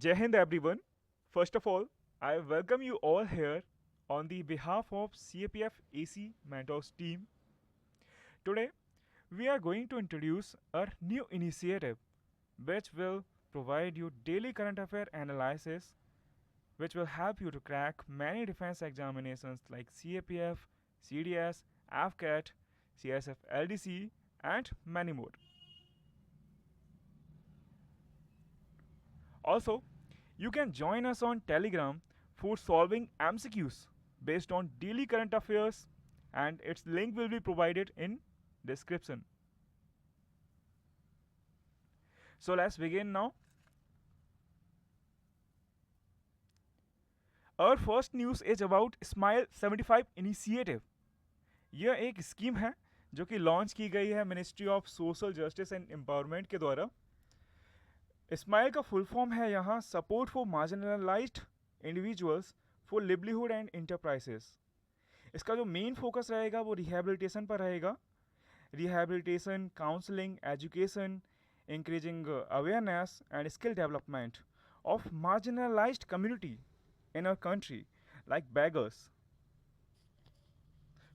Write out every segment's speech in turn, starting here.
Jai Hind everyone. First of all, I welcome you all here on the behalf of CAPF AC Mentors team. Today, we are going to introduce a new initiative which will provide you daily current affair analysis which will help you to crack many defense examinations like CAPF, CDS, AFCAT, CSF LDC and many more. Also, you can join us on Telegram for solving MCQs based on daily current affairs and its link will be provided in description. So let's begin now. Our first news is about Smile 75 initiative. यह एक scheme है जो कि launch की गई है ministry of social justice and empowerment के द्वारा. स्माइल का फुल फॉर्म है यहाँ support for marginalised individuals for livelihood and enterprises. इसका जो मेन फोकस रहेगा वो रिहेबिलिटेशन पर रहेगा. Rehabilitation, counselling, education, increasing awareness and skill development of marginalised community in our country like beggars.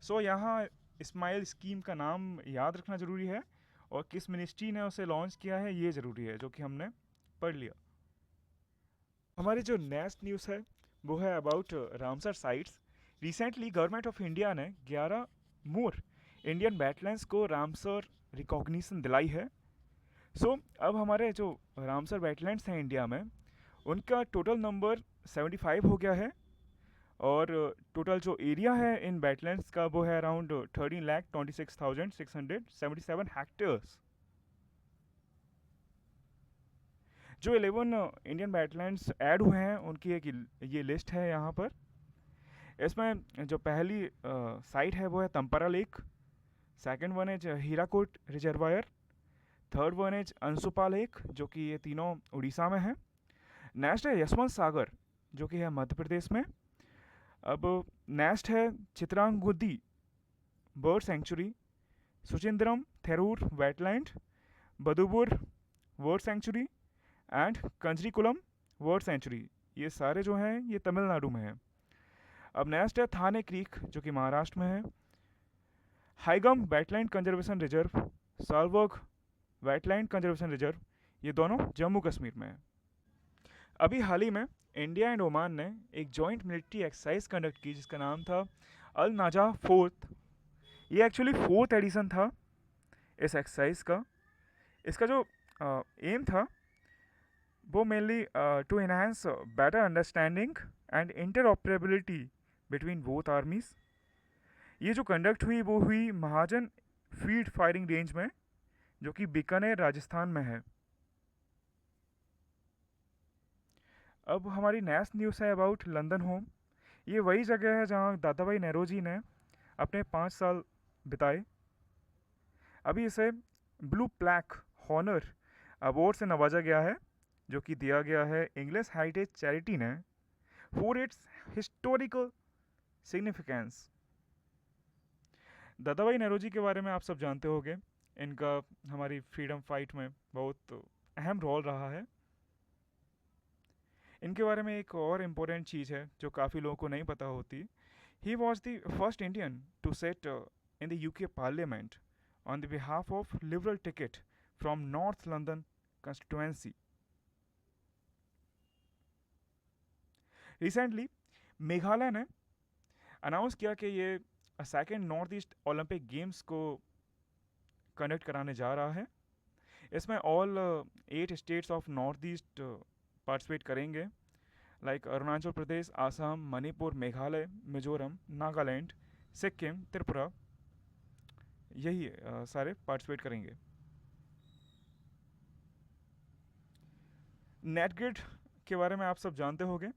So यहाँ स्माइल स्कीम का नाम याद रखना ज़रूरी है और किस मिनिस्ट्री ने उसे लॉन्च किया है ये ज़रूरी है, जो कि हमने पढ़ लिया. हमारी जो नेक्स्ट न्यूज़ है वो है about Ramsar sites. Recently government of India ने 11 मोर इंडियन वेटलैंड्स को रामसर रिकॉग्निशन दिलाई है. सो अब हमारे जो रामसर वेटलैंड्स हैं इंडिया में उनका टोटल नंबर 75 हो गया है और टोटल जो एरिया है इन वेटलैंड्स का वो है अराउंड 13,26,677 हेक्टेयर्स. जो 11 इंडियन वेटलैंड्स ऐड हुए हैं उनकी एक ये लिस्ट है यहाँ पर. इसमें जो पहली साइट है वो है Tampara lake, second one is Hirakud reservoir, third one is Ansupa lake जो कि ये तीनों उड़ीसा में है. नेक्स्ट है यशवंत सागर जो कि है मध्य प्रदेश में. अब नेक्स्ट है Chitrangudi bird sanctuary, Suchindram Theroor wetland, Vaduvur bird sanctuary and Kanjirankulam bird sanctuary. ये सारे जो हैं ये तमिलनाडु में है. अब नेक्स्ट है थाने क्रीक जो कि महाराष्ट्र में है. Hygam wetland conservation reserve, Shallbugh wetland conservation reserve, ये दोनों जम्मू कश्मीर में है. अभी हाल ही में इंडिया एंड ओमान ने एक जॉइंट मिलिट्री एक्सरसाइज कंडक्ट की जिसका नाम था अल नाजा फोर्थ. ये एक्चुअली फोर्थ एडिशन था इस एक्सरसाइज का. इसका जो एम था वो mainly to enhance better understanding and interoperability between both armies. ये जो कंडक्ट हुई वो हुई महाजन फील्ड फायरिंग रेंज में जो कि बीकानेर राजस्थान में है. अब हमारी नेक्स्ट न्यूज़ है अबाउट लंदन होम. ये वही जगह है जहाँ दादा भाई नेहरूजी ने अपने 5 साल बिताए. अभी इसे ब्लू प्लैक हॉनर अवार्ड से नवाजा गया है जो कि दिया गया है इंग्लिश हेरिटेज चैरिटी ने फॉर इट्स हिस्टोरिकल सिग्निफिकेंस. दादा भाई नेहरूजी के बारे में आप सब जानते होंगे. इनका हमारी फ्रीडम फाइट में बहुत अहम रोल रहा है. इनके बारे में एक और इम्पोर्टेंट चीज़ है जो काफ़ी लोगों को नहीं पता होती. He was the first Indian to sit in the UK parliament on the behalf of liberal ticket from north London constituency. Recently Meghalaya ने अनाउंस किया कि ये second north east Olympic games को कंडक्ट कराने जा रहा है. इसमें all 8 states of north east participate करेंगे लाइक अरुणाचल प्रदेश, आसाम, मणिपुर, मेघालय, मिजोरम, नागालैंड, सिक्किम, त्रिपुरा, यही सारे पार्टिसिपेट करेंगे. नेटग्रिड के बारे में आप सब जानते होंगे.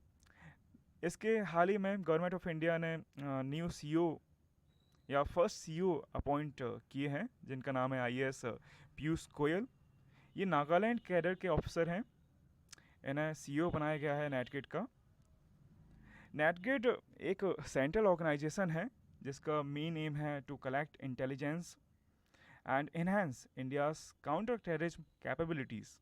इसके हाल ही में गवर्नमेंट ऑफ इंडिया ने न्यू सीईओ या फर्स्ट सीईओ अपॉइंट किए हैं जिनका नाम है आईएएस पीयूष गोयल. ये नागालैंड कैडर के ऑफिसर हैं. इन्हें सीईओ बनाया गया है नेटगिड का. नेटगिड एक सेंट्रल ऑर्गेनाइजेशन है जिसका मेन एम है to collect intelligence and enhance India's counter terrorism capabilities.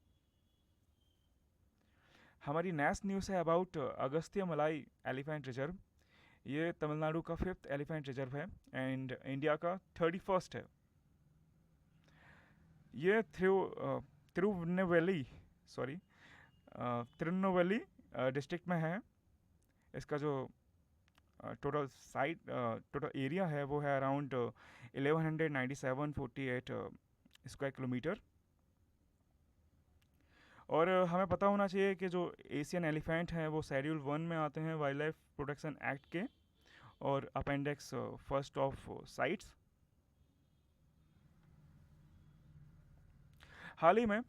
हमारी नेक्स्ट न्यूज़ है about Agasthya Malai elephant reserve. ये तमिलनाडु का 5th एलिफेंट रिजर्व है एंड इंडिया का 31st है। ये तिरुवन्नवैली सॉरी तिरुन्नवैली डिस्ट्रिक्ट में है। इसका जो टोटल एरिया है वो है अराउंड 1197.48 स्क्वायर किलोमीटर। और हमें पता होना चाहिए कि जो एशियन एलिफेंट हैं वो शेड्यूल 1 में आते हैं वाइल्ड लाइफ प्रोटेक्शन एक्ट के, और अपेंडिक्स फर्स्ट ऑफ साइट्स। हाल ही में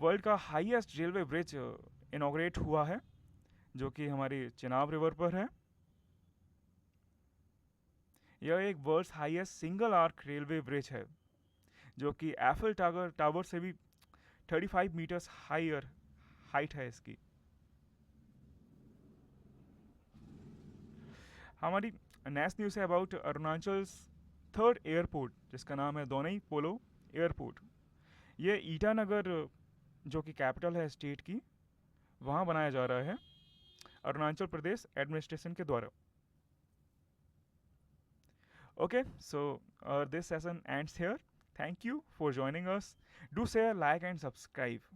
वर्ल्ड का हाईएस्ट रेलवे ब्रिज इनॉग्रेट हुआ है, जो कि हमारी चिनाब रिवर पर है। यह एक world's highest single arch railway bridge है, जो कि एफिल टावर से भी 35 मीटर्स हाइयर हाइट है इसकी। हमारी नेक्स्ट न्यूज़ है अबाउट अरुणाचल 3rd एयरपोर्ट, जिसका नाम है दोनई पोलो एयरपोर्ट। ये ईटानगर, जो कि कैपिटल है स्टेट की, वहाँ बनाया जा रहा है अरुणाचल प्रदेश एडमिनिस्ट्रेशन के द्वारा। Okay, so this session ends here. Thank you for joining us. Do share, like, and subscribe.